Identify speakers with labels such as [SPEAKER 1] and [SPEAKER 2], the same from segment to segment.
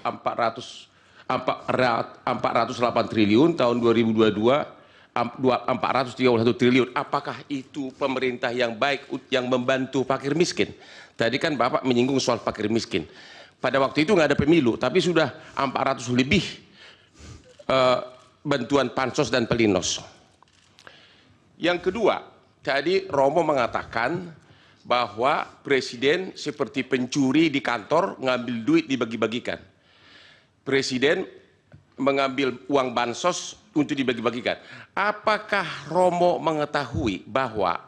[SPEAKER 1] 408 triliun, tahun 2022 431 triliun. Apakah itu pemerintah yang baik yang membantu fakir miskin? Tadi kan Bapak menyinggung soal fakir miskin. Pada waktu itu nggak ada pemilu, tapi sudah 400 lebih bantuan pansos dan pelinsos. Yang kedua, tadi Romo mengatakan bahwa presiden seperti pencuri di kantor ngambil duit dibagi-bagikan. Presiden mengambil uang bansos untuk dibagi-bagikan. Apakah Romo mengetahui bahwa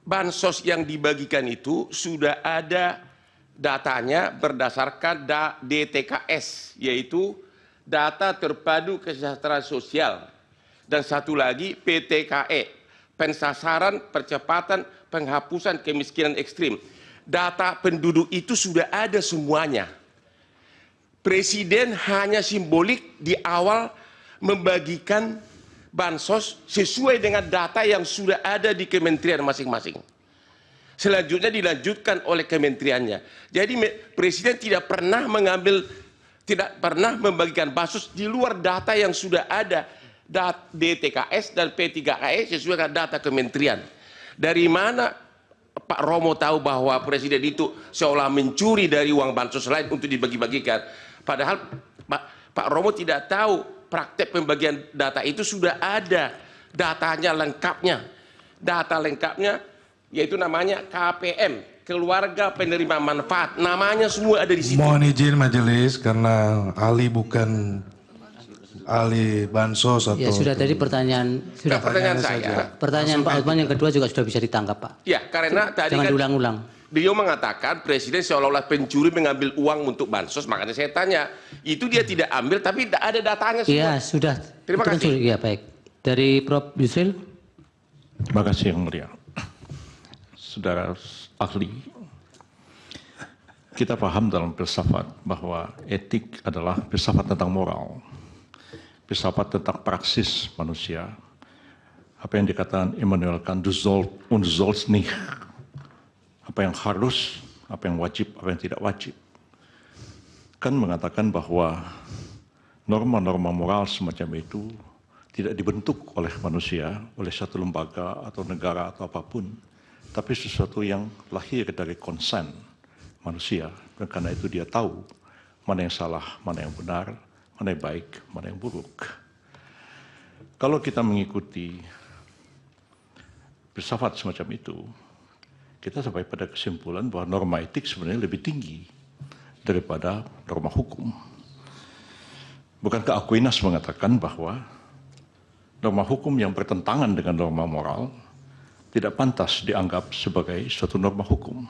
[SPEAKER 1] bansos yang dibagikan itu sudah ada datanya berdasarkan DTKS, yaitu data terpadu kesejahteraan sosial, dan satu lagi PTKE, pensasaran percepatan penghapusan kemiskinan ekstrim. Data penduduk itu sudah ada semuanya. Presiden hanya simbolik di awal membagikan bansos sesuai dengan data yang sudah ada di kementerian masing-masing. Selanjutnya dilanjutkan oleh kementeriannya. Jadi presiden tidak pernah membagikan bansos di luar data yang sudah ada, DTKS dan P3KE sesuai dengan data kementerian. Dari mana Pak Romo tahu bahwa presiden itu seolah mencuri dari uang bansos lain untuk dibagi-bagikan? Padahal Pak Romo tidak tahu praktek pembagian data itu sudah ada datanya lengkapnya. Data lengkapnya yaitu namanya KPM, keluarga penerima manfaat. Namanya semua ada di situ.
[SPEAKER 2] Mohon izin majelis karena ahli bukan ahli bansos atau...
[SPEAKER 3] Ya sudah tadi pertanyaan
[SPEAKER 1] saya.
[SPEAKER 3] Pertanyaan Pak Hotman yang kedua juga sudah bisa ditangkap Pak.
[SPEAKER 1] Ya, karena tadi
[SPEAKER 3] jangan
[SPEAKER 1] kan
[SPEAKER 3] diulang-ulang.
[SPEAKER 1] Beliau mengatakan presiden seolah-olah pencuri mengambil uang untuk bansos, makanya saya tanya, itu dia tidak ambil tapi ada datanya semua.
[SPEAKER 3] Iya, sudah.
[SPEAKER 1] Terima kasih.
[SPEAKER 3] Ya, baik. Dari Prof. Yusril.
[SPEAKER 4] Terima kasih Yang Mulia. Saudara ahli, kita paham dalam filsafat bahwa etik adalah filsafat tentang moral, filsafat tentang praksis manusia. Apa yang dikatakan Immanuel Kant, du sollst nicht, apa yang harus, apa yang wajib, apa yang tidak wajib. Kan mengatakan bahwa norma-norma moral semacam itu tidak dibentuk oleh manusia, oleh satu lembaga atau negara atau apapun, tapi sesuatu yang lahir dari konsen manusia. Dan karena itu dia tahu mana yang salah, mana yang benar, mana yang baik, mana yang buruk. Kalau kita mengikuti filsafat semacam itu, kita sampai pada kesimpulan bahwa norma etik sebenarnya lebih tinggi daripada norma hukum. Bukankah Aquinas mengatakan bahwa norma hukum yang bertentangan dengan norma moral tidak pantas dianggap sebagai suatu norma hukum?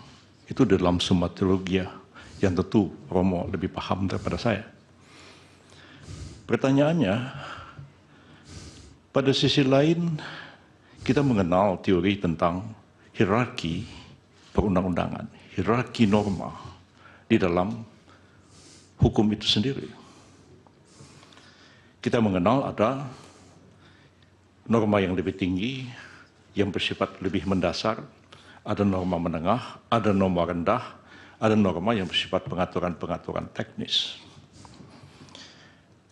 [SPEAKER 4] Itu dalam Summa Theologia yang tentu Romo lebih paham daripada saya. Pertanyaannya, pada sisi lain kita mengenal teori tentang hierarki perundang-undangan, hierarki norma di dalam hukum itu sendiri. Kita mengenal ada norma yang lebih tinggi, yang bersifat lebih mendasar, ada norma menengah, ada norma rendah, ada norma yang bersifat pengaturan-pengaturan teknis.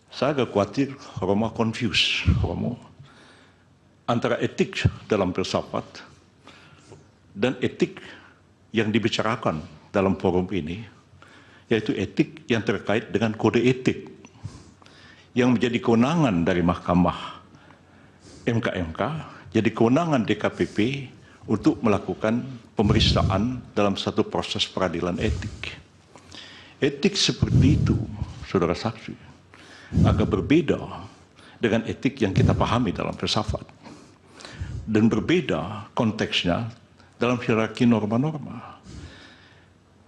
[SPEAKER 4] Saya agak khawatir Romo confuse, Romo, antara etik dalam filsafat dan etik yang dibicarakan dalam forum ini, yaitu etik yang terkait dengan kode etik yang menjadi kewenangan dari Mahkamah MK, jadi kewenangan DKPP untuk melakukan pemeriksaan dalam satu proses peradilan etik. Etik seperti itu, saudara saksi, agak berbeda dengan etik yang kita pahami dalam filsafat. Dan berbeda konteksnya dalam hierarki norma-norma.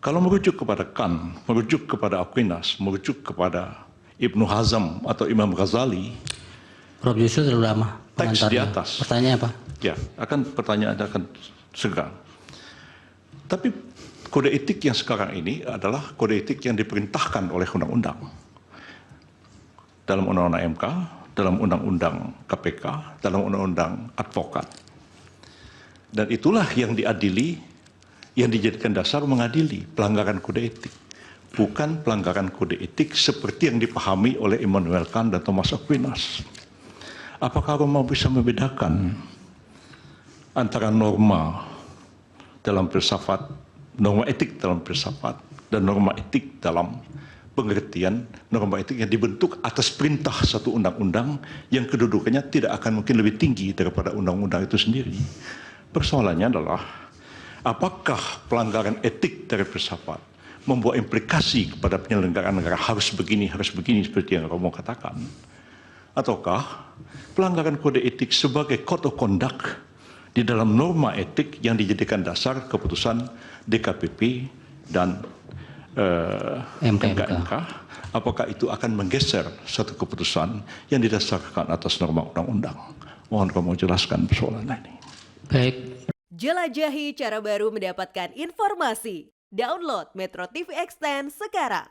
[SPEAKER 4] Kalau merujuk kepada Kant, merujuk kepada Aquinas, merujuk kepada Ibnu Hazm atau Imam Ghazali,
[SPEAKER 3] Prof. Yusril terlalu lama.
[SPEAKER 4] teks di atas.
[SPEAKER 3] Pertanyaan apa?
[SPEAKER 4] Ya, pertanyaan akan segera. Tapi kode etik yang sekarang ini adalah kode etik yang diperintahkan oleh undang-undang. Dalam undang-undang MK, dalam undang-undang KPK, dalam undang-undang advokat. Dan itulah yang diadili, yang dijadikan dasar mengadili pelanggaran kode etik. bukan pelanggaran kode etik seperti yang dipahami oleh Immanuel Kant dan Thomas Aquinas. Apakah Romo bisa membedakan antara norma dalam filsafat, norma etik dalam filsafat, dan norma etik dalam pengertian norma etik yang dibentuk atas perintah satu undang-undang yang kedudukannya tidak akan mungkin lebih tinggi daripada undang-undang itu sendiri. Persoalannya adalah apakah pelanggaran etik dari filsafat membuat implikasi kepada penyelenggaraan negara harus begini seperti yang Romo katakan, ataukah pelanggaran kode etik sebagai code of conduct di dalam norma etik yang dijadikan dasar keputusan DKPP dan MKMK, apakah itu akan menggeser satu keputusan yang didasarkan atas norma undang-undang? Mohon Romo jelaskan persoalan ini.
[SPEAKER 3] Baik.
[SPEAKER 5] Jelajahi cara baru mendapatkan informasi. Download Metro TV Extend sekarang.